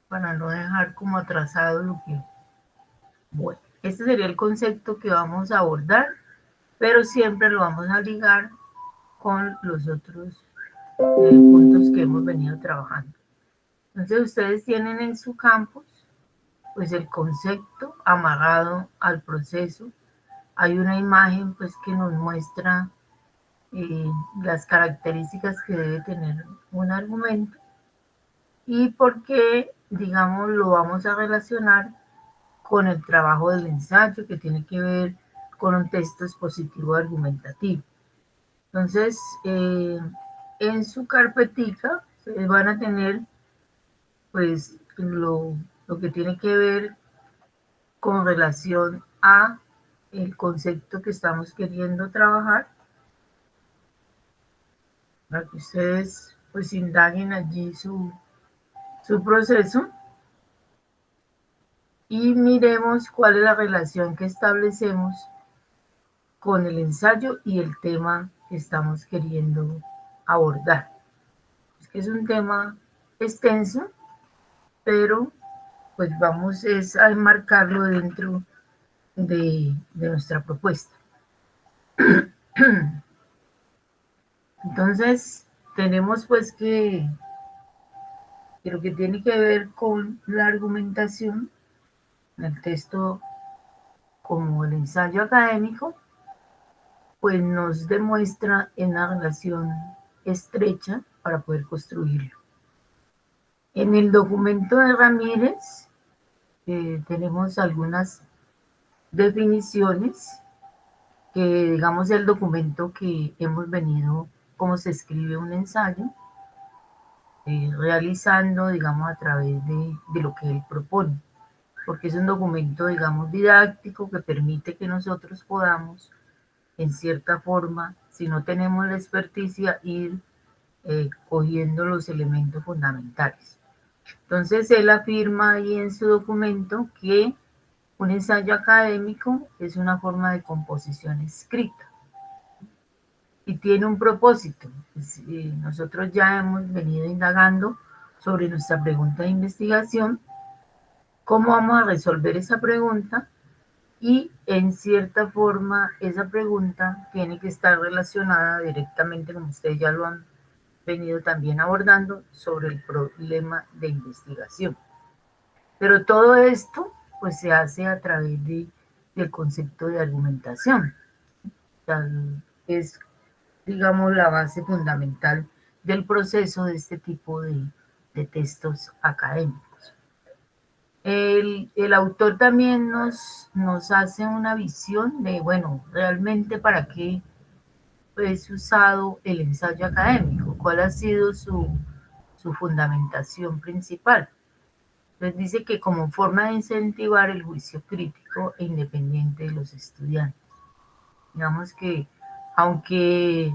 para no dejar como atrasado lo que... Bueno, este sería el concepto que vamos a abordar, pero siempre lo vamos a ligar con los otros puntos que hemos venido trabajando. Entonces ustedes tienen en su campus pues el concepto amarrado al proceso. Hay una imagen pues que nos muestra las características que debe tener un argumento y por qué, digamos, lo vamos a relacionar con el trabajo del ensayo que tiene que ver con un texto expositivo argumentativo. Entonces, en su carpetica van a tener pues lo que tiene que ver con relación a el concepto que estamos queriendo trabajar, para que ustedes pues indaguen allí su proceso y miremos cuál es la relación que establecemos con el ensayo y el tema que estamos queriendo abordar. Es que es un tema extenso, pero pues vamos a enmarcarlo dentro de nuestra propuesta. Entonces, tenemos pues que lo que tiene que ver con la argumentación, el texto como el ensayo académico, pues nos demuestra en una relación estrecha para poder construirlo. En el documento de Ramírez tenemos algunas definiciones que digamos el documento que hemos venido, cómo se escribe un ensayo, realizando digamos a través de lo que él propone, porque es un documento digamos didáctico que permite que nosotros podamos en cierta forma, si no tenemos la experticia, ir cogiendo los elementos fundamentales. Entonces, él afirma ahí en su documento que un ensayo académico es una forma de composición escrita y tiene un propósito. Nosotros ya hemos venido indagando sobre nuestra pregunta de investigación, cómo vamos a resolver esa pregunta y en cierta forma esa pregunta tiene que estar relacionada directamente, como ustedes ya lo han venido también abordando, sobre el problema de investigación. Pero todo esto pues se hace a través del concepto de argumentación. Es, digamos, la base fundamental del proceso de este tipo de textos académicos. El autor también nos hace una visión de, bueno, realmente para qué es usado el ensayo académico, cuál ha sido su fundamentación principal. Entonces dice que como forma de incentivar el juicio crítico e independiente de los estudiantes. Digamos que aunque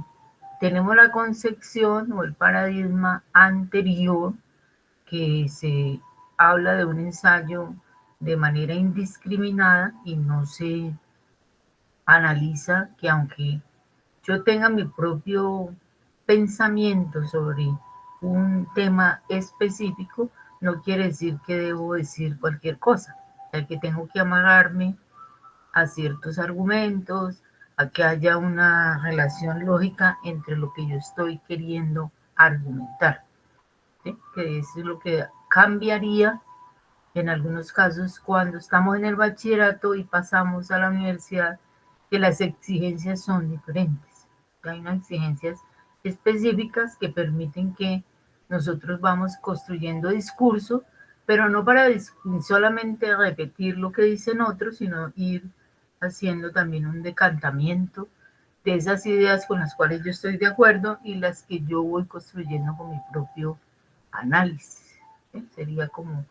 tenemos la concepción o el paradigma anterior que se habla de un ensayo de manera indiscriminada y no se analiza que aunque yo tenga mi propio pensamiento sobre un tema específico, no quiere decir que debo decir cualquier cosa, ya que tengo que amarrarme a ciertos argumentos, a que haya una relación lógica entre lo que yo estoy queriendo argumentar, ¿sí? Que es lo que cambiaría en algunos casos cuando estamos en el bachillerato y pasamos a la universidad, que las exigencias son diferentes. Hay unas exigencias específicas que permiten que nosotros vamos construyendo discurso, pero no para solamente repetir lo que dicen otros, sino ir haciendo también un decantamiento de esas ideas con las cuales yo estoy de acuerdo y las que yo voy construyendo con mi propio análisis. ¿Sí? Sería como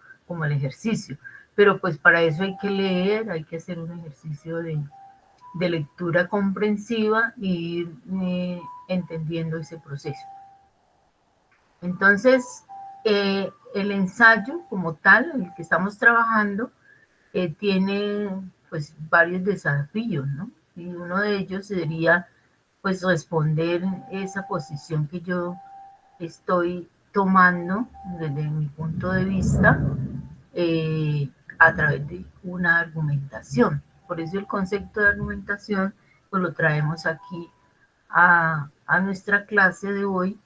el ejercicio. Pero pues para eso hay que leer, hay que hacer un ejercicio de lectura comprensiva y ir entendiendo ese proceso. Entonces, el ensayo como tal, el que estamos trabajando, tiene pues varios desafíos, ¿no? Y uno de ellos sería pues responder esa posición que yo estoy tomando desde mi punto de vista eh, a través de una argumentación. Por eso el concepto de argumentación pues lo traemos aquí a nuestra clase de hoy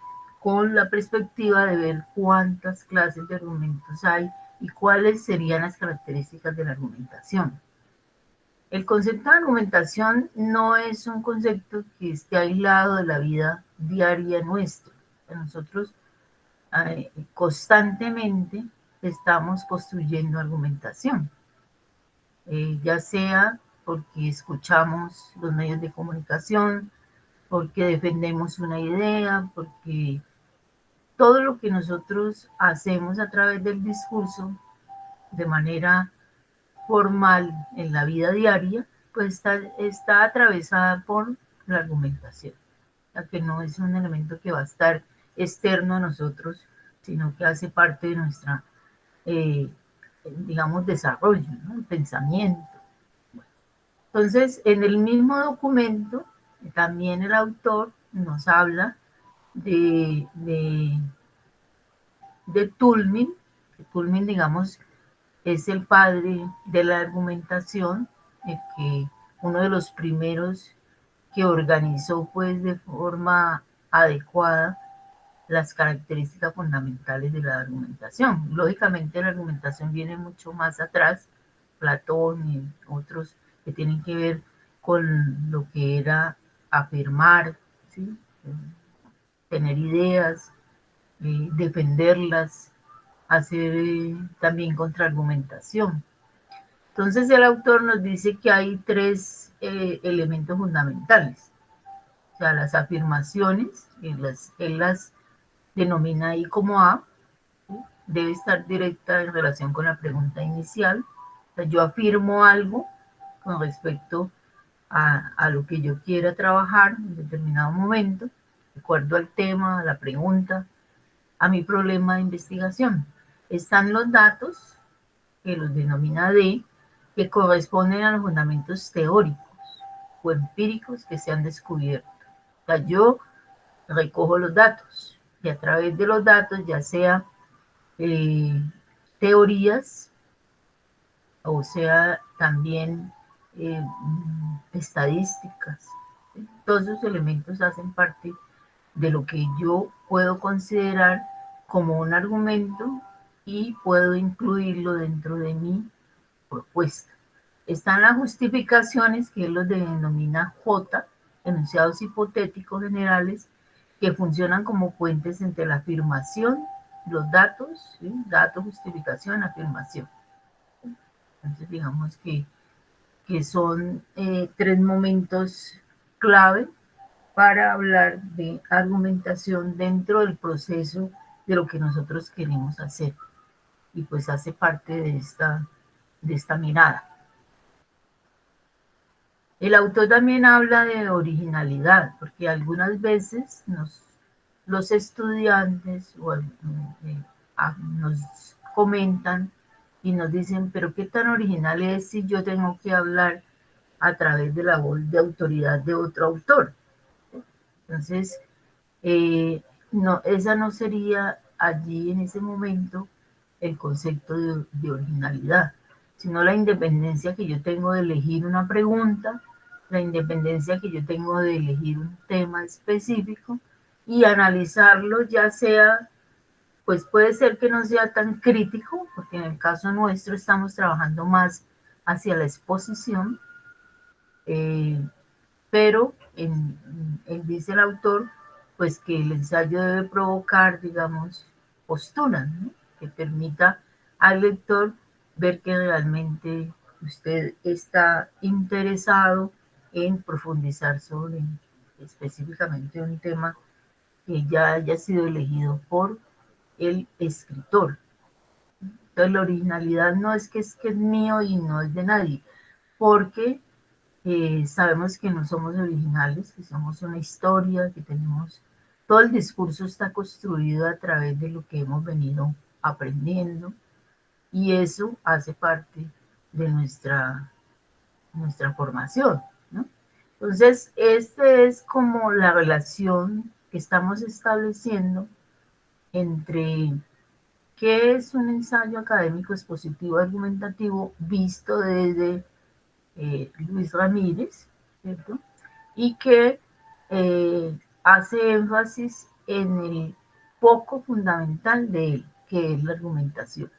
con la perspectiva de ver cuántas clases de argumentos hay y cuáles serían las características de la argumentación. El concepto de argumentación no es un concepto que esté aislado de la vida diaria nuestra. Nosotros constantemente estamos construyendo argumentación, ya sea porque escuchamos los medios de comunicación, porque defendemos una idea, porque todo lo que nosotros hacemos a través del discurso de manera formal en la vida diaria, pues está atravesada por la argumentación, ya que no es un elemento que va a estar externo a nosotros, sino que hace parte de nuestra, eh, digamos, desarrollo, ¿no? El pensamiento. Entonces, en el mismo documento, también el autor nos habla de Toulmin. Toulmin, digamos, es el padre de la argumentación, que uno de los primeros que organizó pues de forma adecuada las características fundamentales de la argumentación. Lógicamente la argumentación viene mucho más atrás, Platón y otros que tienen que ver con lo que era afirmar, ¿sí? Tener ideas, defenderlas, hacer también contraargumentación. Entonces el autor nos dice que hay tres elementos fundamentales. O sea, las afirmaciones, él las denomina ahí como A, ¿sí? Debe estar directa en relación con la pregunta inicial. O sea, yo afirmo algo con respecto a lo que yo quiera trabajar en determinado momento, de acuerdo al tema, a la pregunta, a mi problema de investigación. Están los datos, que los denomina D, que corresponden a los fundamentos teóricos o empíricos que se han descubierto. O sea, yo recojo los datos y a través de los datos, ya sea eh, teorías o sea también estadísticas, ¿sí? Todos esos elementos hacen parte de lo que yo puedo considerar como un argumento y puedo incluirlo dentro de mi propuesta. Están las justificaciones, que él los denomina J, enunciados hipotéticos generales, que funcionan como puentes entre la afirmación, los datos, ¿sí? Datos, justificación, afirmación. Entonces, digamos que son tres momentos clave para hablar de argumentación dentro del proceso de lo que nosotros queremos hacer. Y pues hace parte de esta mirada. El autor también habla de originalidad, porque algunas veces los estudiantes nos comentan y nos dicen, pero qué tan original es si yo tengo que hablar a través de la voz de autoridad de otro autor. Entonces, no, esa no sería allí en ese momento el concepto de originalidad, sino la independencia que yo tengo de elegir una pregunta, la independencia que yo tengo de elegir un tema específico y analizarlo, ya sea, pues puede ser que no sea tan crítico, porque en el caso nuestro estamos trabajando más hacia la exposición, eh, pero dice el autor, pues que el ensayo debe provocar, digamos, posturas, ¿no? Que permita al lector ver que realmente usted está interesado en profundizar sobre específicamente un tema que ya haya sido elegido por el escritor. Entonces la originalidad no es que es mío y no es de nadie, porque sabemos que no somos originales, que somos una historia, que tenemos, todo el discurso está construido a través de lo que hemos venido aprendiendo y eso hace parte de nuestra formación, ¿no? Entonces, esta es como la relación que estamos estableciendo entre qué es un ensayo académico expositivo argumentativo visto desde Luis Ramírez, ¿cierto? Y que hace énfasis en el poco fundamental de él, que es la argumentación.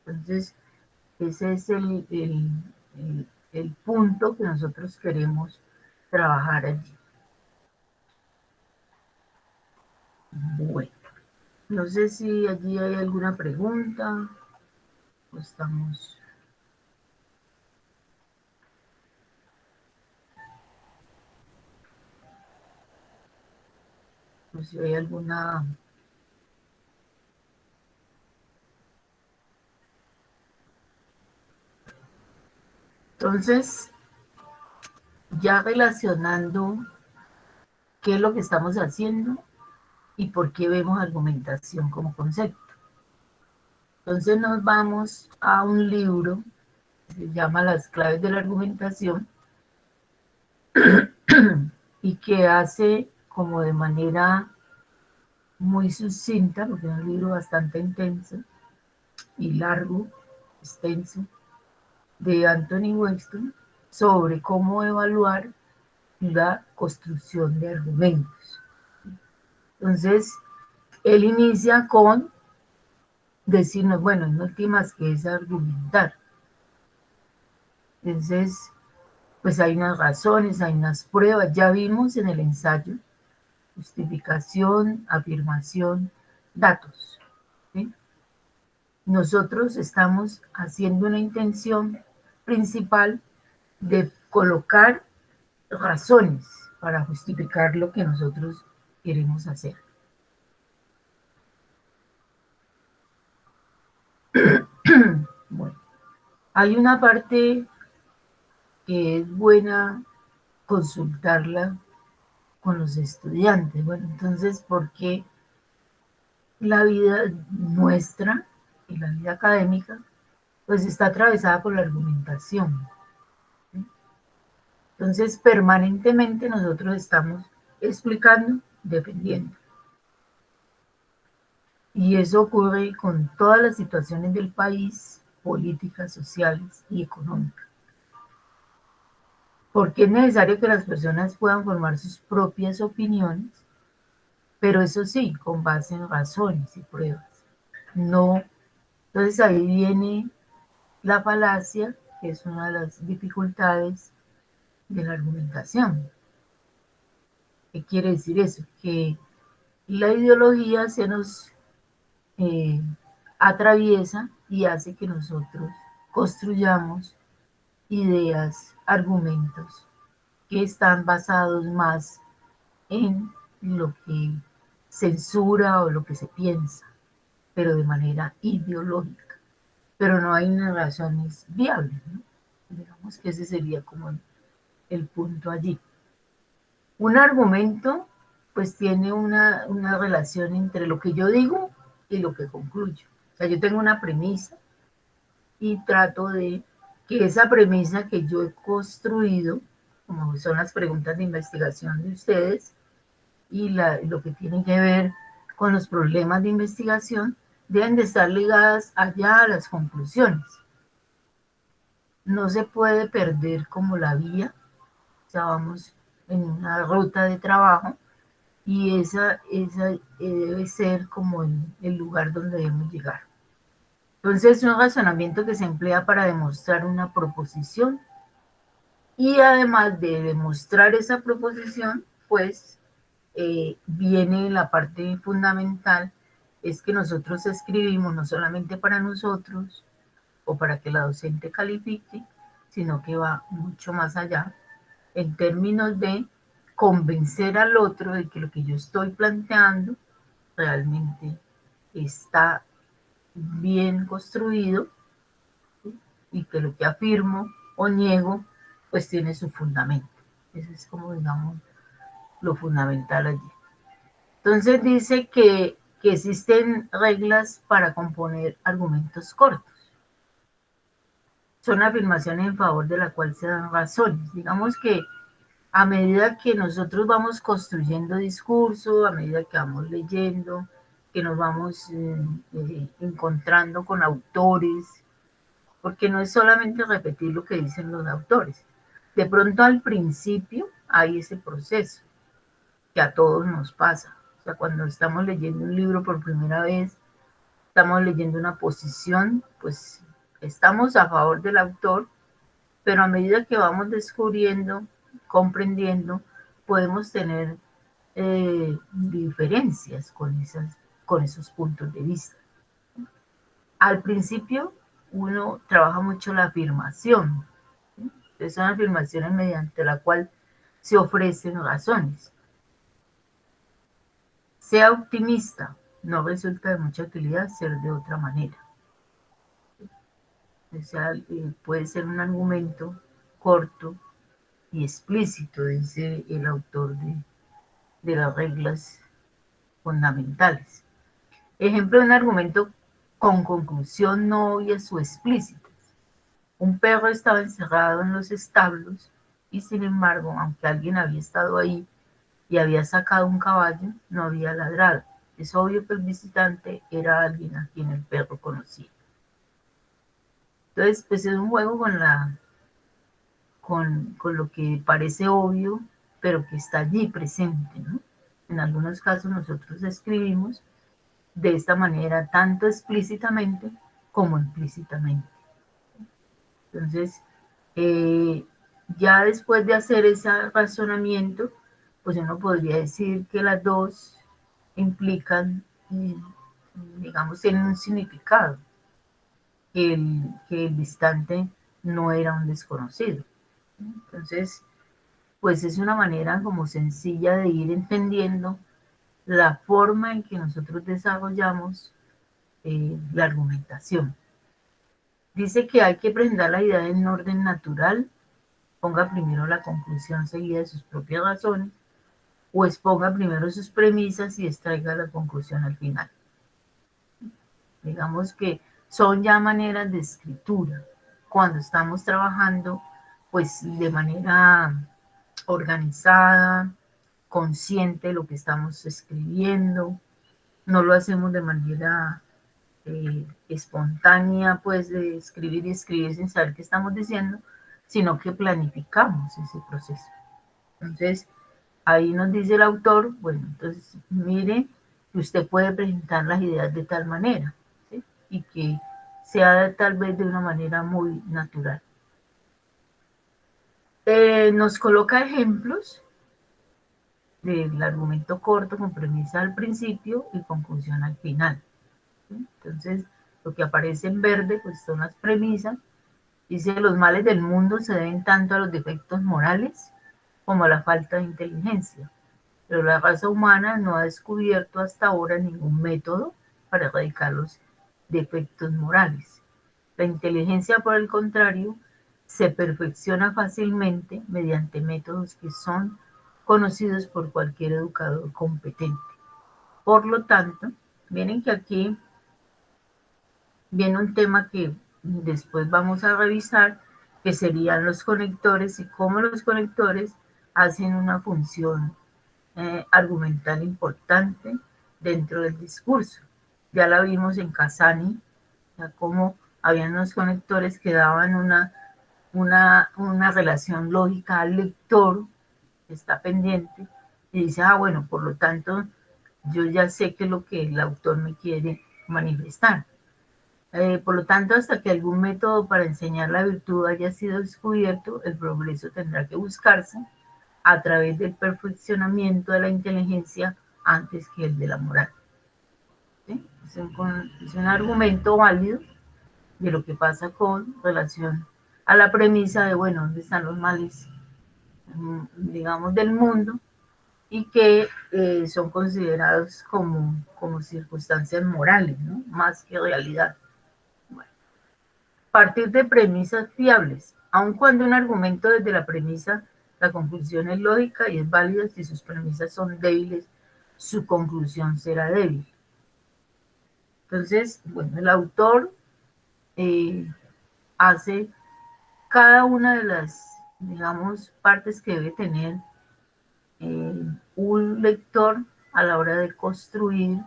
Entonces, ese es el punto que nosotros queremos trabajar allí. Bueno, no sé si allí hay alguna pregunta o estamos... No sé si hay alguna... Entonces, ya relacionando qué es lo que estamos haciendo y por qué vemos argumentación como concepto. Entonces nos vamos a un libro que se llama Las claves de la argumentación y que hace como de manera muy sucinta, porque es un libro bastante intenso y largo, extenso, de Anthony Weston, sobre cómo evaluar la construcción de argumentos. Entonces, él inicia con decirnos, bueno, en últimas, ¿qué es argumentar? Entonces, pues hay unas razones, hay unas pruebas, ya vimos en el ensayo, justificación, afirmación, datos. ¿Sí? Nosotros estamos haciendo una intención principal de colocar razones para justificar lo que nosotros queremos hacer. Bueno, hay una parte que es buena consultarla con los estudiantes. Bueno, entonces, ¿por qué la vida nuestra y la vida académica pues está atravesada por la argumentación? ¿Sí? Entonces, permanentemente nosotros estamos explicando, defendiendo. Y eso ocurre con todas las situaciones del país, políticas, sociales y económicas. Porque es necesario que las personas puedan formar sus propias opiniones, pero eso sí, con base en razones y pruebas. No, entonces ahí viene la falacia, que es una de las dificultades de la argumentación. ¿Qué quiere decir eso? Que la ideología se nos eh, atraviesa y hace que nosotros construyamos ideas, argumentos que están basados más en lo que censura o lo que se piensa, pero de manera ideológica. Pero no hay unas razones viables, ¿no? Digamos que ese sería como el punto allí. Un argumento pues tiene una relación entre lo que yo digo y lo que concluyo. O sea, yo tengo una premisa y trato de que esa premisa que yo he construido, como son las preguntas de investigación de ustedes y lo que tiene que ver con los problemas de investigación, deben de estar ligadas allá a las conclusiones. No se puede perder como la vía, o sea, vamos en una ruta de trabajo y esa debe ser como el lugar donde debemos llegar. Entonces, es un razonamiento que se emplea para demostrar una proposición y además de demostrar esa proposición, pues viene la parte fundamental, es que nosotros escribimos no solamente para nosotros o para que la docente califique, sino que va mucho más allá en términos de convencer al otro de que lo que yo estoy planteando realmente está bien construido, ¿sí? Y que lo que afirmo o niego pues tiene su fundamento. Eso es como digamos lo fundamental allí. Entonces dice que existen reglas para componer argumentos cortos. Son afirmaciones en favor de la cual se dan razones. Digamos que a medida que nosotros vamos construyendo discurso, a medida que vamos leyendo, que nos vamos encontrando con autores, porque no es solamente repetir lo que dicen los autores. De pronto al principio hay ese proceso que a todos nos pasa. O sea, cuando estamos leyendo un libro por primera vez, estamos leyendo una posición, pues estamos a favor del autor, pero a medida que vamos descubriendo, comprendiendo, podemos tener diferencias con esos puntos de vista. Al principio uno trabaja mucho la afirmación, ¿sí? Son afirmaciones mediante la cual se ofrecen razones. Sea optimista, no resulta de mucha utilidad ser de otra manera. O sea, puede ser un argumento corto y explícito, dice el autor de las reglas fundamentales. Ejemplo de un argumento con conclusión no obvias o explícitas. Un perro estaba encerrado en los establos y sin embargo, aunque alguien había estado ahí y había sacado un caballo, no había ladrado. Es obvio que el visitante era alguien a quien el perro conocía. Entonces, pues es un juego con lo que parece obvio, pero que está allí presente, ¿no? En algunos casos nosotros escribimos de esta manera, tanto explícitamente como implícitamente. Entonces, eh, ya después de hacer ese razonamiento, pues uno podría decir que las dos implican, digamos, tienen un significado, que el distante no era un desconocido. Entonces, pues es una manera como sencilla de ir entendiendo la forma en que nosotros desarrollamos la argumentación. Dice que hay que presentar la idea en orden natural, ponga primero la conclusión seguida de sus propias razones, o exponga primero sus premisas y extraiga la conclusión al final. Digamos que son ya maneras de escritura. Cuando estamos trabajando, pues de manera organizada, consciente de lo que estamos escribiendo, no lo hacemos de manera espontánea, pues de escribir y escribir sin saber qué estamos diciendo, sino que planificamos ese proceso. Entonces, ahí nos dice el autor, bueno, entonces mire que usted puede presentar las ideas de tal manera, ¿sí? Y que sea tal vez de una manera muy natural. Nos coloca ejemplos del argumento corto con premisa al principio y conclusión al final, ¿sí? Entonces, lo que aparece en verde pues son las premisas. Dice, los males del mundo se deben tanto a los defectos morales como a la falta de inteligencia, pero la raza humana no ha descubierto hasta ahora ningún método para erradicar los defectos morales. La inteligencia, por el contrario, se perfecciona fácilmente mediante métodos que son conocidos por cualquier educador competente. Por lo tanto, miren que aquí viene un tema que después vamos a revisar, que serían los conectores y cómo los conectores hacen una función argumental importante dentro del discurso. Ya la vimos en Casani, ya cómo habían unos conectores que daban una relación lógica al lector que está pendiente y dice, ah, bueno, por lo tanto, yo ya sé qué es lo que el autor me quiere manifestar. Por lo tanto, hasta que algún método para enseñar la virtud haya sido descubierto, el progreso tendrá que buscarse a través del perfeccionamiento de la inteligencia antes que el de la moral. ¿Sí? Es un argumento válido de lo que pasa con relación a la premisa de, bueno, ¿dónde están los males, digamos, del mundo? Y que son considerados como circunstancias morales, ¿no? Más que realidad. Bueno, partir de premisas fiables. Aun cuando un argumento desde la premisa, la conclusión es lógica y es válida, si sus premisas son débiles, su conclusión será débil. Entonces, bueno, el autor eh, hace cada una de las digamos, partes que debe tener un lector a la hora de construir,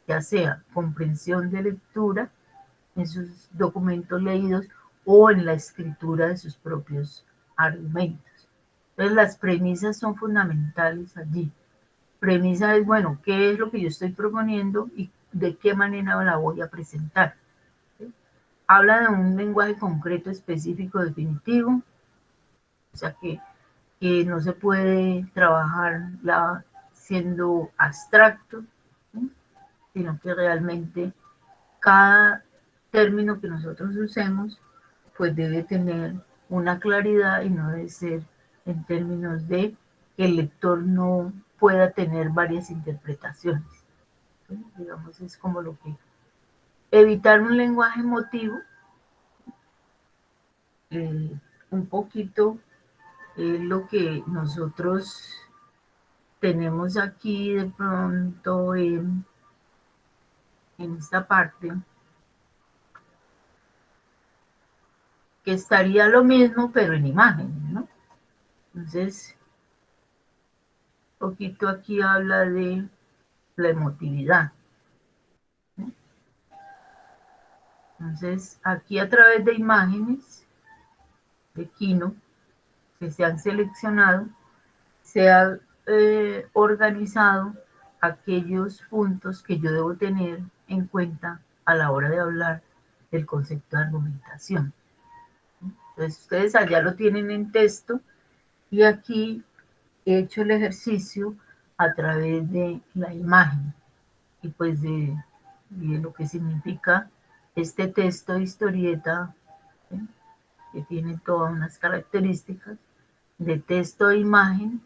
ya sea comprensión de lectura en sus documentos leídos o en la escritura de sus propios argumentos. Entonces las premisas son fundamentales allí. Premisa es, bueno, ¿qué es lo que yo estoy proponiendo y de qué manera la voy a presentar? ¿Sí? Habla de un lenguaje concreto, específico, definitivo, o sea que no se puede trabajar siendo abstracto, ¿sí? Sino que realmente cada término que nosotros usemos pues debe tener una claridad y no debe ser en términos de que el lector no pueda tener varias interpretaciones. ¿Sí? Digamos, es como lo que evitar un lenguaje emotivo, un poquito lo que nosotros tenemos aquí de pronto en esta parte, que estaría lo mismo pero en imágenes, ¿no? Entonces, un poquito aquí habla de la emotividad. ¿Sí? Entonces, aquí a través de imágenes de Kino que se han seleccionado, se ha organizado aquellos puntos que yo debo tener en cuenta a la hora de hablar del concepto de argumentación. Entonces, ustedes allá lo tienen en texto y aquí he hecho el ejercicio a través de la imagen y pues de lo que significa este texto de historieta, ¿sí? Que tiene todas unas características de texto e imagen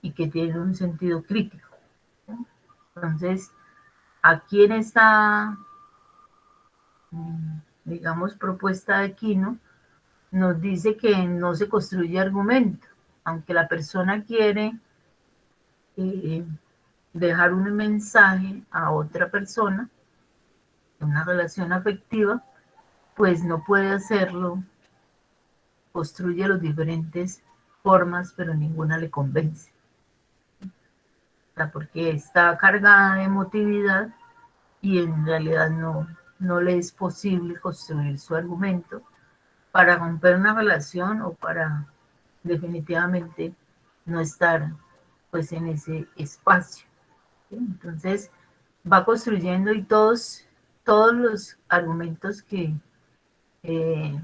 y que tiene un sentido crítico, ¿sí? Entonces, aquí en esta, digamos, propuesta de Quino, nos dice que no se construye argumento, aunque la persona quiere eh, dejar un mensaje a otra persona, una relación afectiva, pues no puede hacerlo, construye las diferentes formas, pero ninguna le convence. O sea, porque está cargada de emotividad y en realidad no le es posible construir su argumento para romper una relación o para definitivamente no estar pues en ese espacio. ¿Sí? Entonces va construyendo y todos los argumentos que eh,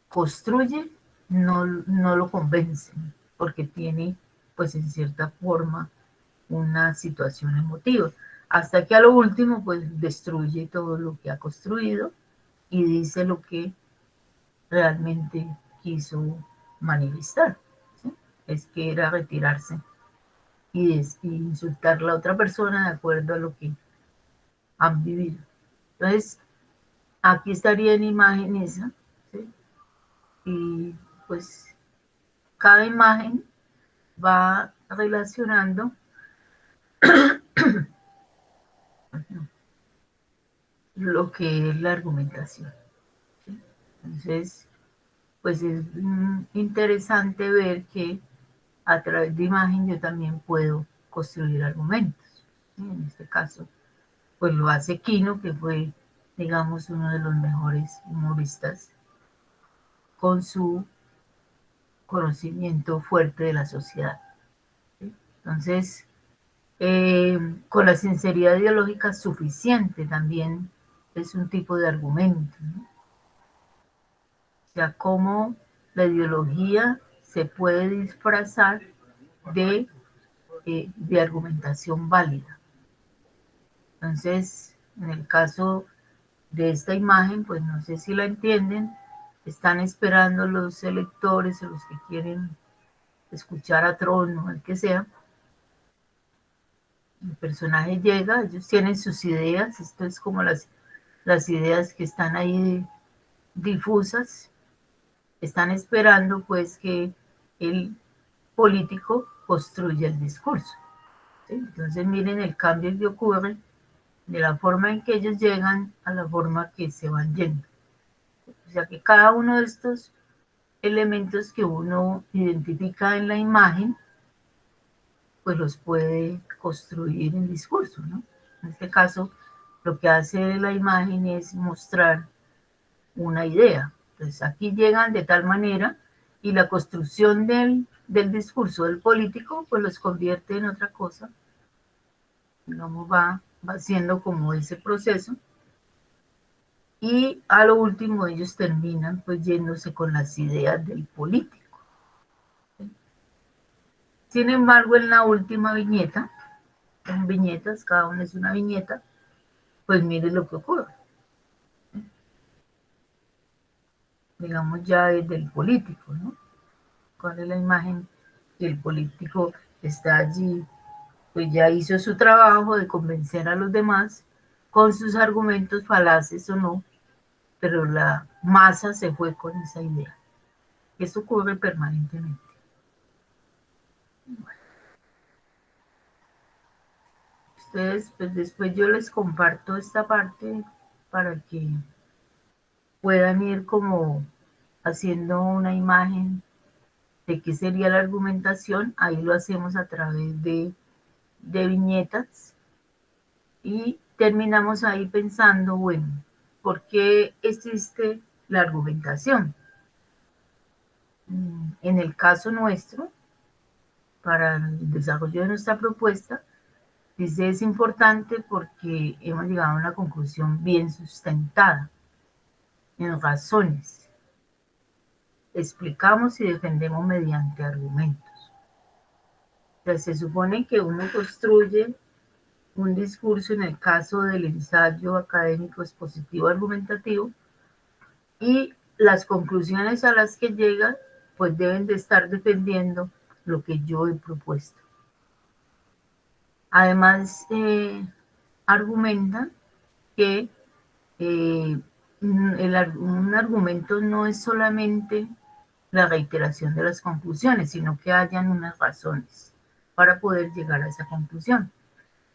construye no lo convencen porque tiene pues en cierta forma una situación emotiva. Hasta que a lo último pues destruye todo lo que ha construido y dice lo que realmente quiso manifestar. ¿Sí? Es que era retirarse y insultar a la otra persona de acuerdo a lo que han vivido. Entonces, aquí estaría en imagen esa, ¿sí? Y pues cada imagen va relacionando lo que es la argumentación. ¿Sí? Entonces, pues es interesante ver que a través de imagen yo también puedo construir argumentos. ¿Sí? En este caso, pues lo hace Quino, que fue, digamos, uno de los mejores humoristas con su conocimiento fuerte de la sociedad. ¿Sí? Entonces, con la sinceridad ideológica suficiente también es un tipo de argumento, ¿no? O sea, cómo la ideología se puede disfrazar de, de argumentación válida. Entonces, en el caso de esta imagen, pues no sé si la entienden, están esperando los electores o los que quieren escuchar a Tron o el que sea. El personaje llega, ellos tienen sus ideas, esto es como las ideas que están ahí difusas, están esperando pues que el político construya el discurso. ¿Sí? Entonces miren el cambio que ocurre de la forma en que ellos llegan a la forma que se van yendo. O sea que cada uno de estos elementos que uno identifica en la imagen, pues los puede construir en discurso, ¿no? En este caso, lo que hace la imagen es mostrar una idea. Entonces, aquí llegan de tal manera y la construcción del discurso del político, pues los convierte en otra cosa, digamos, va siendo como ese proceso. Y a lo último ellos terminan pues yéndose con las ideas del político. Sin embargo, en la última viñeta, son viñetas, cada una es una viñeta, pues mire lo que ocurre. Digamos ya desde el político, ¿no? ¿Cuál es la imagen? Que el político está allí, pues ya hizo su trabajo de convencer a los demás con sus argumentos falaces o no, pero la masa se fue con esa idea. Eso ocurre permanentemente. Ustedes, pues después yo les comparto esta parte para que puedan ir como haciendo una imagen de qué sería la argumentación. Ahí lo hacemos a través de viñetas y terminamos ahí pensando, bueno, ¿por qué existe la argumentación? En el caso nuestro, para el desarrollo de nuestra propuesta, dice es importante porque hemos llegado a una conclusión bien sustentada en razones. Explicamos y defendemos mediante argumentos. Entonces, se supone que uno construye un discurso en el caso del ensayo académico expositivo argumentativo y las conclusiones a las que llega pues deben de estar defendiendo lo que yo he propuesto. Además, argumentan que un argumento no es solamente la reiteración de las conclusiones, sino que hayan unas razones para poder llegar a esa conclusión.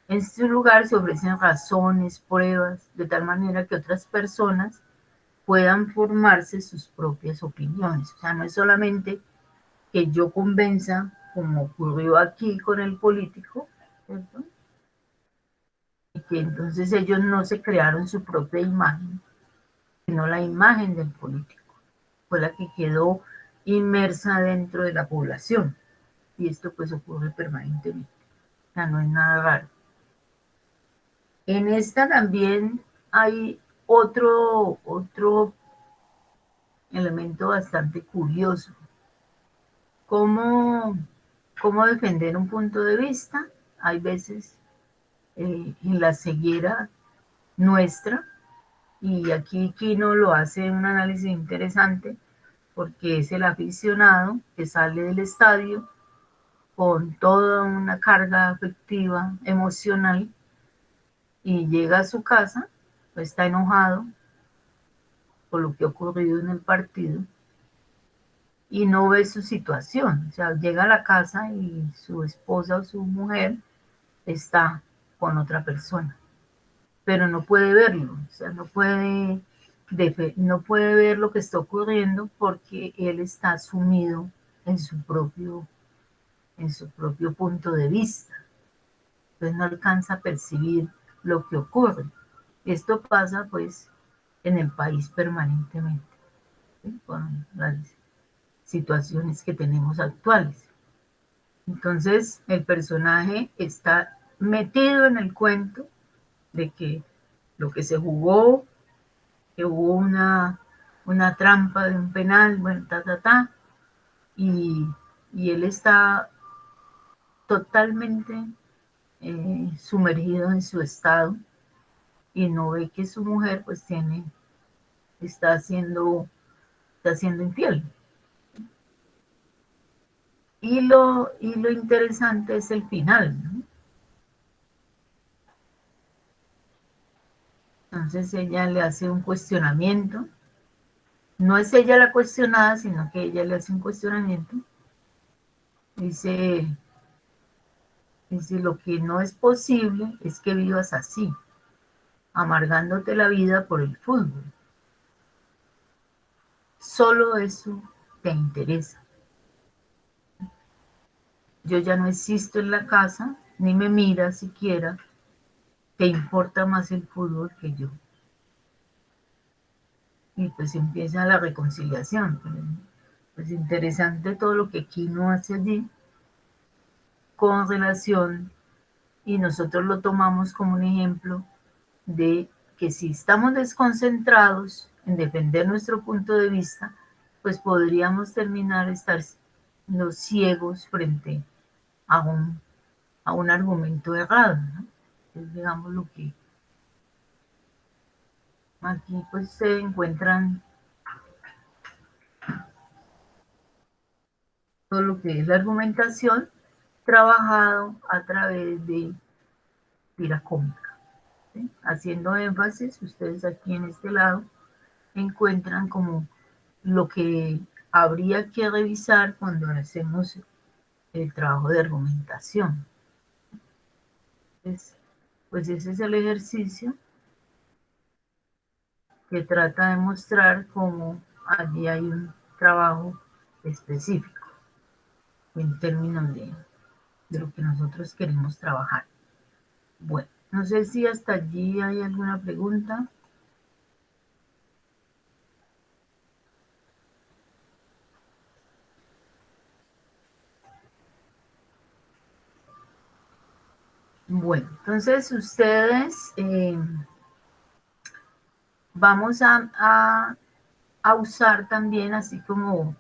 En su lugar se ofrecen razones, pruebas, de tal manera que otras personas puedan formarse sus propias opiniones. O sea, no es solamente que yo convenza, como ocurrió aquí con el político, ¿cierto? Y que entonces ellos no se crearon su propia imagen, sino la imagen del político. Fue la que quedó inmersa dentro de la población. Y esto pues ocurre permanentemente. O sea, no es nada raro. En esta también hay otro elemento bastante curioso. ¿Cómo, cómo defender un punto de vista? Hay veces en la ceguera nuestra, y aquí Kino lo hace un análisis interesante, porque es el aficionado que sale del estadio con toda una carga afectiva, emocional, y llega a su casa, está enojado por lo que ha ocurrido en el partido y no ve su situación. O sea, llega a la casa y su esposa o su mujer está con otra persona, pero no puede verlo, o sea, no puede ver lo que está ocurriendo porque él está sumido en en su propio punto de vista. Entonces no alcanza a percibir lo que ocurre. Esto pasa pues en el país permanentemente, ¿sí? Con las situaciones que tenemos actuales. Entonces el personaje está metido en el cuento de que lo que se jugó, que hubo una trampa de un penal, bueno, y, y él está totalmente sumergido en su estado y no ve que su mujer pues está está siendo infiel. Y lo interesante es el final, ¿no? Entonces ella le hace un cuestionamiento. No es ella la cuestionada, sino que ella le hace un cuestionamiento. Dice, dice, lo que no es posible es que vivas así, amargándote la vida por el fútbol. Solo eso te interesa. Yo ya no existo en la casa, ni me miras siquiera, te importa más el fútbol que yo. Y pues empieza la reconciliación. Pues interesante todo lo que Kino hace allí con relación, y nosotros lo tomamos como un ejemplo de que si estamos desconcentrados en defender nuestro punto de vista, pues podríamos terminar estar los ciegos frente a a un argumento errado, ¿no? Es, digamos, lo que aquí pues se encuentran todo lo que es la argumentación trabajado a través de tira cómica, ¿sí? Haciendo énfasis, ustedes aquí en este lado encuentran como lo que habría que revisar cuando hacemos el trabajo de argumentación. Entonces, pues ese es el ejercicio que trata de mostrar cómo allí hay un trabajo específico en términos de lo que nosotros queremos trabajar. Bueno, no sé si hasta allí hay alguna pregunta. Bueno, entonces ustedes vamos a usar también, así como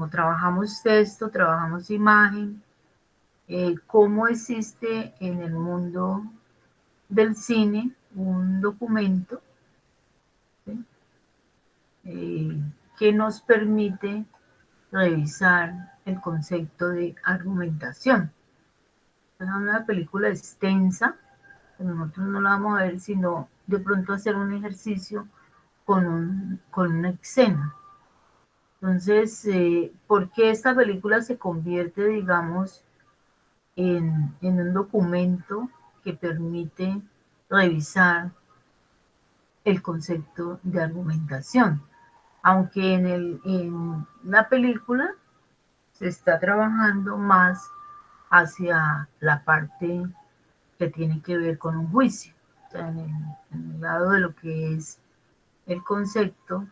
trabajamos texto, trabajamos imagen, cómo existe en el mundo del cine un documento, ¿sí? eh, que nos permite revisar el concepto de argumentación. Es una película extensa, pero nosotros no la vamos a ver, sino de pronto hacer un ejercicio con una escena. Entonces, ¿por qué esta película se convierte, digamos, en un documento que permite revisar el concepto de argumentación? Aunque en la película se está trabajando más hacia la parte que tiene que ver con un juicio, o sea, en el lado de lo que es el concepto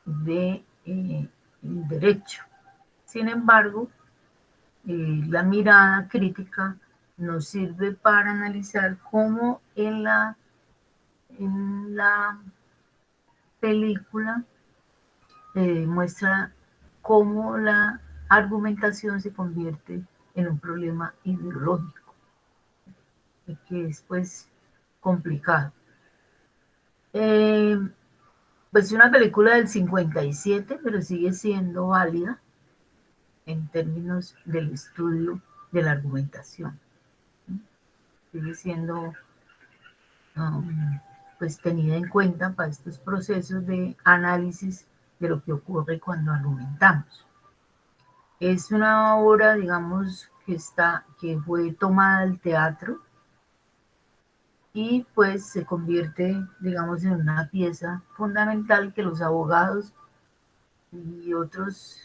de el derecho. Sin embargo, la mirada crítica nos sirve para analizar cómo en la película muestra cómo la argumentación se convierte en un problema ideológico, que es pues complicado. Eh, pues es una película del 57, pero sigue siendo válida en términos del estudio de la argumentación. Sigue siendo um, pues tenida en cuenta para estos procesos de análisis de lo que ocurre cuando argumentamos. Es una obra, digamos, que fue tomada del teatro y pues se convierte, digamos, en una pieza fundamental que los abogados y otras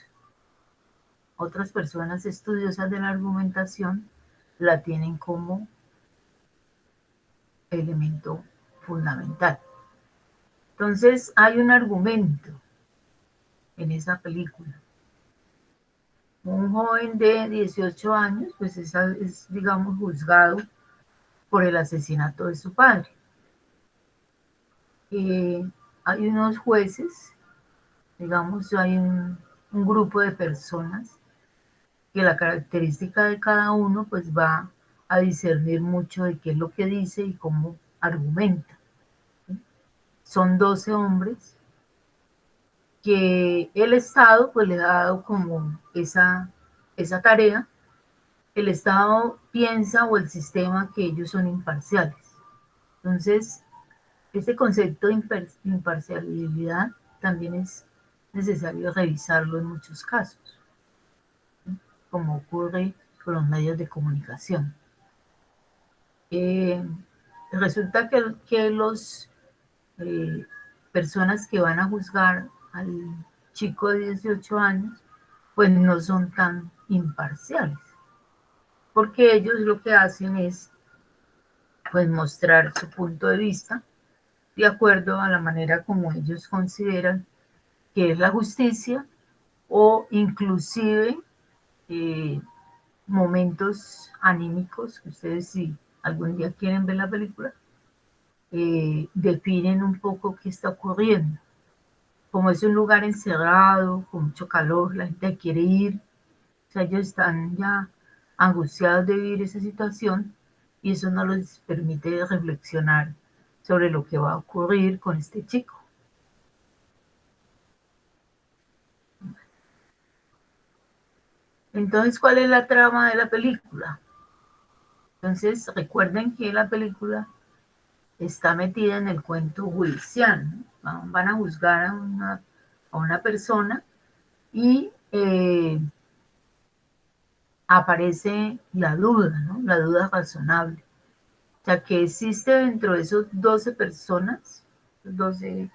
personas estudiosas de la argumentación la tienen como elemento fundamental. Entonces hay un argumento en esa película. Un joven de 18 años, pues es, digamos, juzgado por el asesinato de su padre. Hay unos jueces, digamos, hay un grupo de personas que la característica de cada uno pues va a discernir mucho de qué es lo que dice y cómo argumenta. Son 12 hombres que el Estado pues le ha dado como esa tarea. El Estado piensa o el sistema que ellos son imparciales. Entonces, este concepto de imparcialidad también es necesario revisarlo en muchos casos, ¿sí? Como ocurre con los medios de comunicación. Eh, Resulta que los personas que van a juzgar al chico de 18 años, pues no son tan imparciales, porque ellos lo que hacen es pues mostrar su punto de vista de acuerdo a la manera como ellos consideran que es la justicia o inclusive eh, momentos anímicos que ustedes si algún día quieren ver la película, definen un poco qué está ocurriendo. Como es un lugar encerrado, con mucho calor, la gente quiere ir, o sea, ellos están ya angustiados de vivir esa situación y eso no les permite reflexionar sobre lo que va a ocurrir con este chico. Entonces, ¿cuál es la trama de la película? Entonces, recuerden que la película está metida en el cuento judicial, ¿no? Van a juzgar a una persona y aparece la duda, ¿no? La duda razonable. O sea, que existe dentro de esos 12 personas, 12,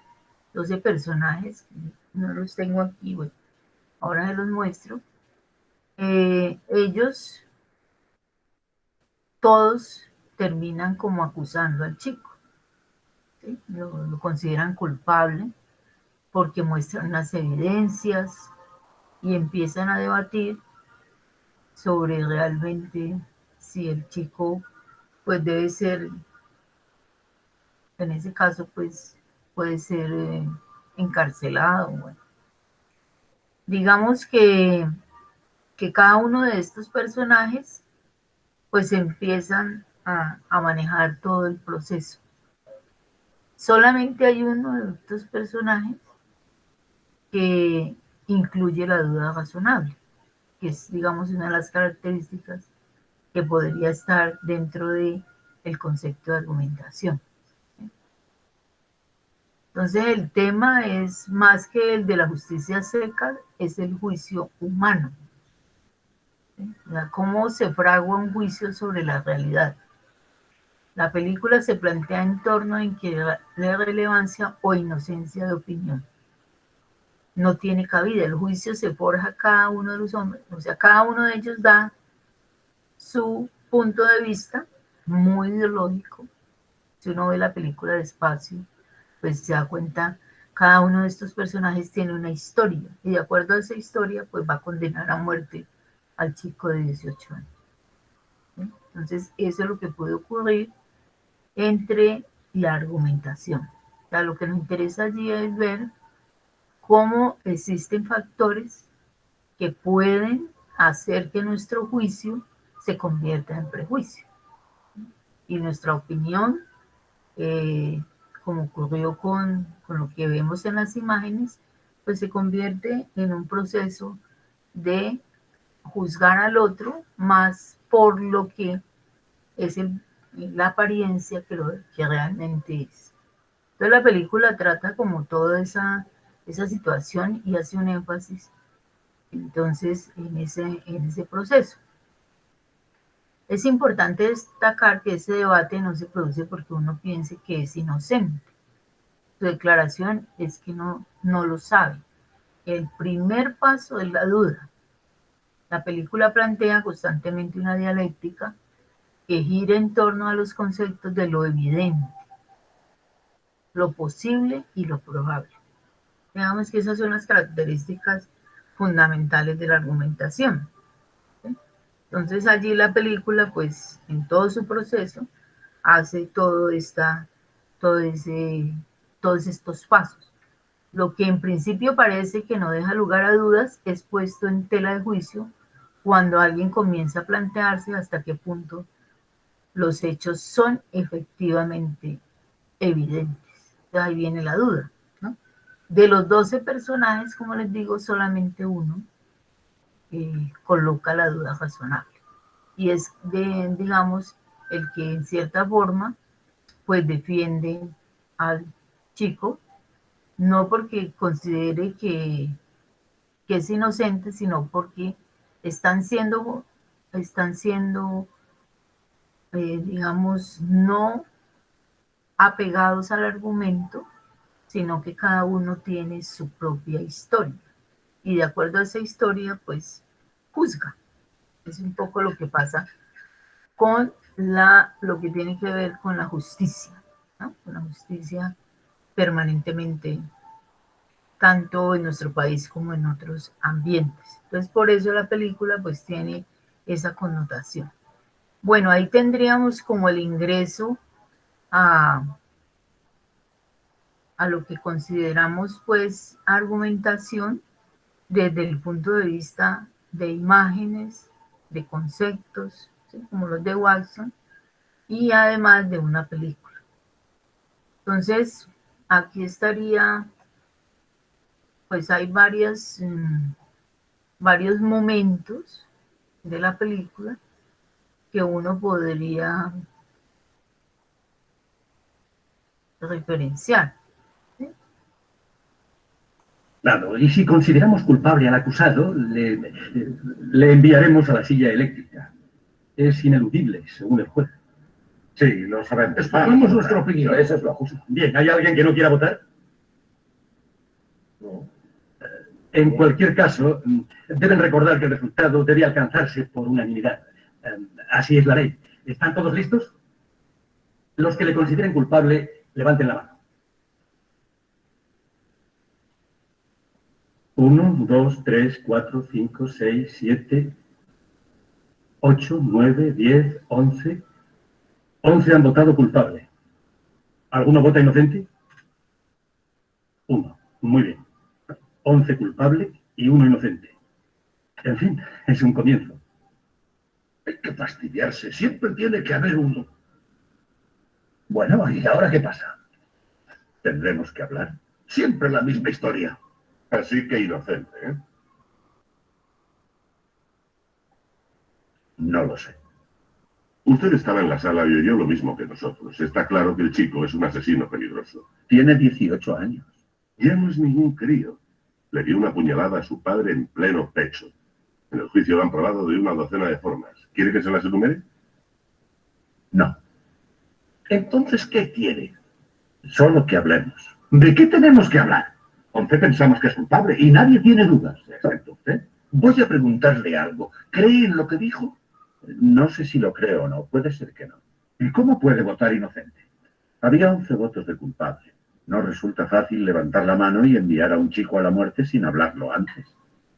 12 personajes, no los tengo aquí, bueno, ahora se los muestro, ellos todos terminan como acusando al chico, ¿sí? Lo consideran culpable porque muestran las evidencias y empiezan a debatir sobre realmente si el chico pues debe ser, en ese caso pues puede ser encarcelado. Bueno, digamos que cada uno de estos personajes pues empiezan a manejar todo el proceso. Solamente hay uno de estos personajes que incluye la duda razonable, que es, digamos, una de las características que podría estar dentro de el concepto de argumentación. Entonces, el tema es más que el de la justicia seca, es el juicio humano. ¿Sí? O sea, cómo se fragua un juicio sobre la realidad. La película se plantea en torno en que la relevancia o inocencia de opinión no tiene cabida. El juicio se forja cada uno de los hombres, o sea, cada uno de ellos da su punto de vista muy ideológico. Si uno ve la película despacio, pues se da cuenta, cada uno de estos personajes tiene una historia y de acuerdo a esa historia, pues va a condenar a muerte al chico de 18 años. ¿Sí? Entonces, eso es lo que puede ocurrir entre la argumentación. O sea, lo que nos interesa allí es ver cómo existen factores que pueden hacer que nuestro juicio se convierta en prejuicio y nuestra opinión, eh, como ocurrió con lo que vemos en las imágenes, pues se convierte en un proceso de juzgar al otro más por lo que es la apariencia que realmente es. Entonces la película trata como toda esa situación y hace un énfasis entonces en ese proceso. Es importante destacar que ese debate no se produce porque uno piense que es inocente. Su declaración es que no lo sabe. El primer paso es la duda. La película plantea constantemente una dialéctica que gira en torno a los conceptos de lo evidente, lo posible y lo probable. Digamos que esas son las características fundamentales de la argumentación. ¿Sí? Entonces allí la película, pues en todo su proceso, hace todo ese, todos estos pasos. Lo que en principio parece que no deja lugar a dudas es puesto en tela de juicio cuando alguien comienza a plantearse hasta qué punto los hechos son efectivamente evidentes. De ahí viene la duda, ¿no? De los 12 personajes, como les digo, solamente uno coloca la duda razonable. Y es, digamos, el que en cierta forma, pues defiende al chico, no porque considere que es inocente, sino porque están siendo digamos, no apegados al argumento, sino que cada uno tiene su propia historia. y de acuerdo a esa historia, pues juzga. Es un poco lo que pasa con lo que tiene que ver con la justicia, ¿no? Con la justicia permanentemente, tanto en nuestro país como en otros ambientes. Entonces, por eso la película pues tiene esa connotación. Bueno, ahí tendríamos como el ingreso a, a lo que consideramos pues argumentación desde el punto de vista de imágenes, de conceptos, ¿sí? Como los de Watson, y además de una película. Entonces, aquí estaría, pues hay varios momentos de la película que uno podría referenciar. ¿Sí? Claro, y si consideramos culpable al acusado, le enviaremos a la silla eléctrica. Es ineludible, según el juez. Sí, lo sabemos. Escogemos nuestra opinión, eso es lo justo. Bien, ¿hay alguien que no quiera votar? No. En cualquier caso, deben recordar que el resultado debe alcanzarse por unanimidad. Así es la ley. ¿Están todos listos? Los que le consideren culpable, levanten la mano. 1, 2, 3, 4, 5, 6, 7, 8, 9, 10, 11. 11 han votado culpable. ¿Alguno vota inocente? 1. Muy bien. 11 culpable y 1 inocente. En fin, es un comienzo. Hay que fastidiarse. Siempre tiene que haber uno. Bueno, ¿y ahora qué pasa? Tendremos que hablar. Siempre la misma historia. Así que inocente, ¿eh? No lo sé. Usted estaba en la sala y oyó lo mismo que nosotros. Está claro que el chico es un asesino peligroso. Tiene 18 años. Ya no es ningún crío. Le dio una puñalada a su padre en pleno pecho. En el juicio lo han probado de una docena de formas. ¿Quiere que se las enumere? No. Entonces, ¿qué quiere? Solo que hablemos. ¿De qué tenemos que hablar? 11 pensamos que es culpable y nadie tiene dudas, excepto usted. Voy a preguntarle algo. ¿Cree en lo que dijo? No sé si lo creo o no, puede ser que no. ¿Y cómo puede votar inocente? Había 11 votos de culpable. No resulta fácil levantar la mano y enviar a un chico a la muerte sin hablarlo antes.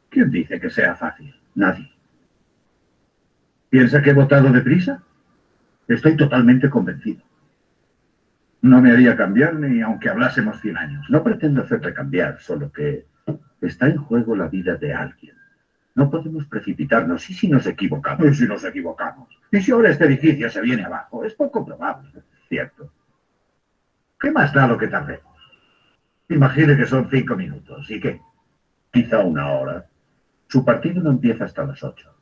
¿Quién dice que sea fácil? Nadie. ¿Piensa que he votado deprisa? Estoy totalmente convencido. No me haría cambiar ni aunque hablásemos 100 años. No pretendo hacerle cambiar, solo que está en juego la vida de alguien. No podemos precipitarnos. ¿Y si nos equivocamos? ¿Y si nos equivocamos? ¿Y si ahora este edificio se viene abajo? Es poco probable. Cierto. ¿Qué más da lo que tardemos? Imagine que son 5 minutos. ¿Y qué? Quizá 1 hora. Su partido no empieza hasta las 8.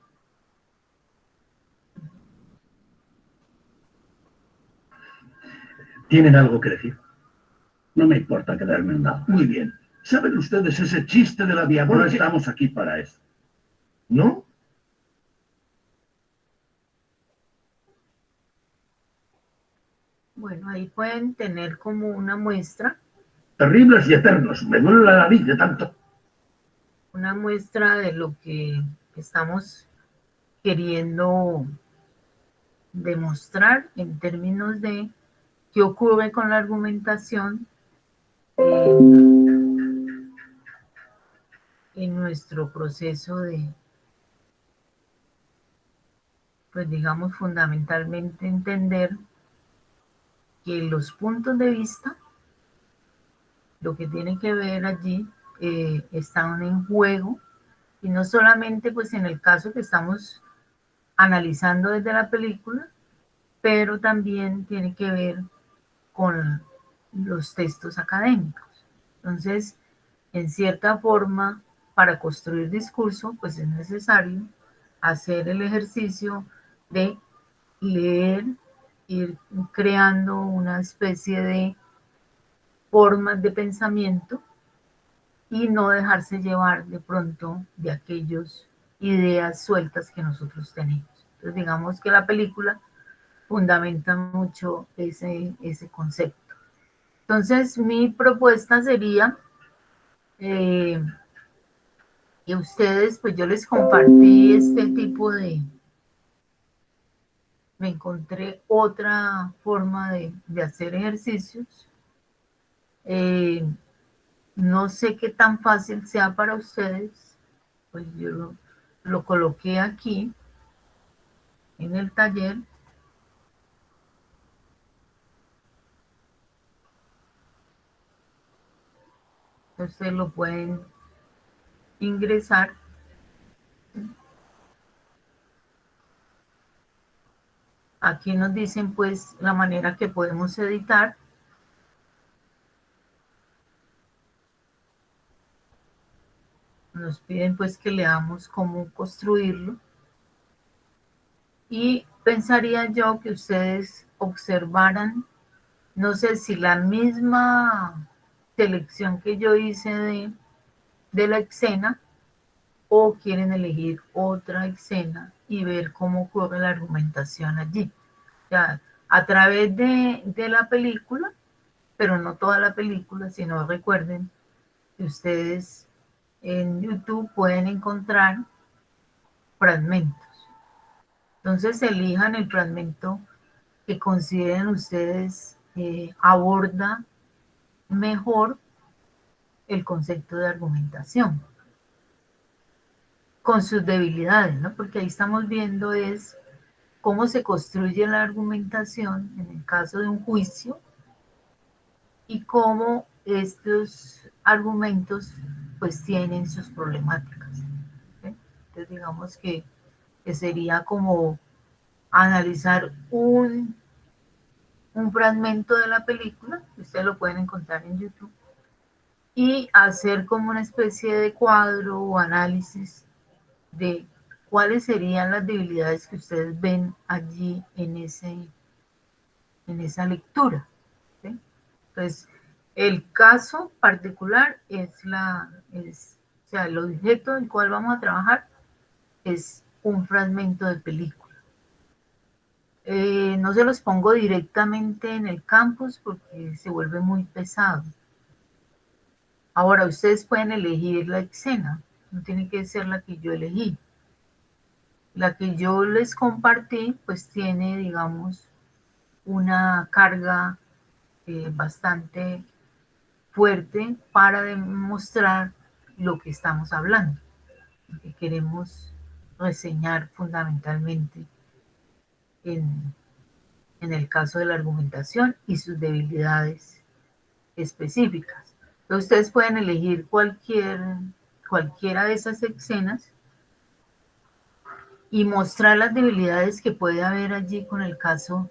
¿Tienen algo que decir? No me importa quedarme en nada. Muy bien. ¿Saben ustedes ese chiste de la diabólica? No estamos aquí para eso. ¿No? Bueno, ahí pueden tener como una muestra Terribles y eternos. Me duele la nariz de tanto. de lo que estamos queriendo demostrar en términos de qué ocurre con la argumentación en nuestro proceso de, pues digamos, fundamentalmente entender que los puntos de vista, lo que tiene que ver allí, están en juego, y no solamente pues en el caso que estamos analizando desde la película, pero también tiene que ver con los textos académicos. Entonces, en cierta forma, para construir discurso, pues es necesario hacer el ejercicio de leer, ir creando una especie de formas de pensamiento y no dejarse llevar de pronto de aquellas ideas sueltas que nosotros tenemos. Entonces, digamos que la película fundamenta mucho ese concepto. Entonces, mi propuesta sería Y ustedes, pues yo les compartí este tipo de, me encontré otra forma de hacer ejercicios. No sé qué tan fácil sea para ustedes, pues yo lo coloqué aquí en el taller. Ustedes lo pueden ingresar. Aquí nos dicen pues la manera que podemos editar. Nos piden pues que leamos cómo construirlo. Y pensaría yo que ustedes observaran, no sé si la misma selección que yo hice de la escena, o quieren elegir otra escena y ver cómo ocurre la argumentación allí. O sea, a través de la película, pero no toda la película, sino recuerden que ustedes en YouTube pueden encontrar fragmentos. Entonces elijan el fragmento que consideren ustedes aborda mejor el concepto de argumentación, con sus debilidades, ¿no? Porque ahí estamos viendo es cómo se construye la argumentación en el caso de un juicio y cómo estos argumentos pues tienen sus problemáticas. ¿Sí? Entonces digamos que sería como analizar un fragmento de la película, ustedes lo pueden encontrar en YouTube, y hacer como una especie de cuadro o análisis de cuáles serían las debilidades que ustedes ven allí en esa lectura. ¿Sí? Entonces, el caso particular o sea, el objeto del cual vamos a trabajar es un fragmento de película. No se los pongo directamente en el campus porque se vuelve muy pesado. Ahora, ustedes pueden elegir la escena, no tiene que ser la que yo elegí. La que yo les compartí, pues tiene, digamos, una carga bastante fuerte para demostrar lo que estamos hablando, lo que queremos reseñar fundamentalmente en el caso de la argumentación y sus debilidades específicas. Entonces, ustedes pueden elegir cualquiera de esas escenas y mostrar las debilidades que puede haber allí con el caso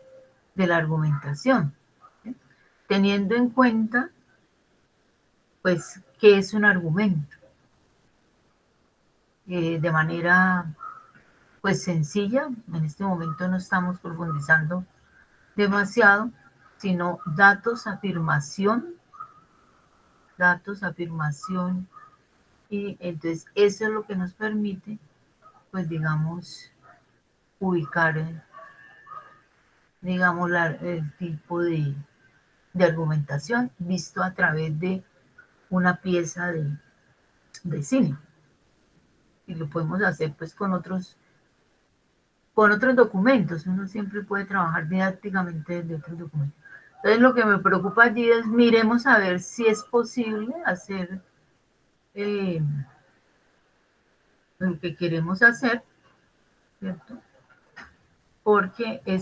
de la argumentación, ¿sí? Teniendo en cuenta, pues, qué es un argumento, de manera, pues, sencilla. En este momento no estamos profundizando demasiado, sino datos, afirmación, y entonces eso es lo que nos permite, pues, digamos, ubicar, digamos, el tipo de argumentación visto a través de una pieza de cine. Y lo podemos hacer pues con otros documentos. Uno siempre puede trabajar didácticamente desde otros documentos. Entonces lo que me preocupa allí es miremos a ver si es posible hacer lo que queremos hacer, ¿cierto? Porque es